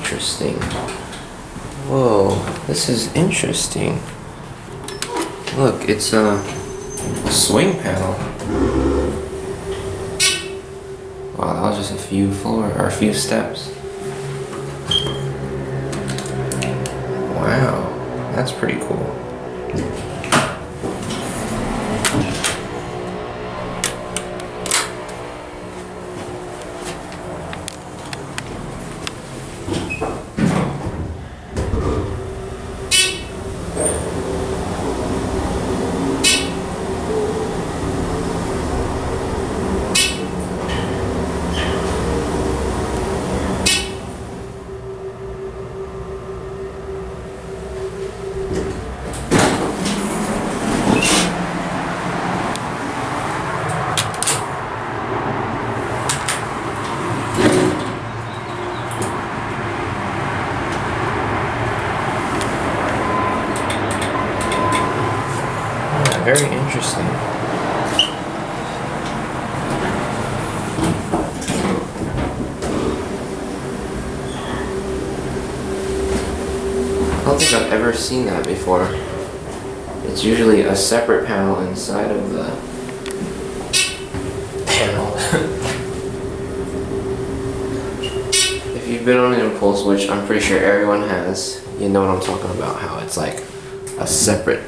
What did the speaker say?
interesting. Whoa, this is interesting. Look, it's a swing panel. Wow, that was just a few steps. Wow, that's pretty cool. Very interesting. I don't think I've ever seen that before. It's usually a separate panel inside of the panel. If you've been on an impulse, which I'm pretty sure everyone has, you know what I'm talking about, how it's like a separate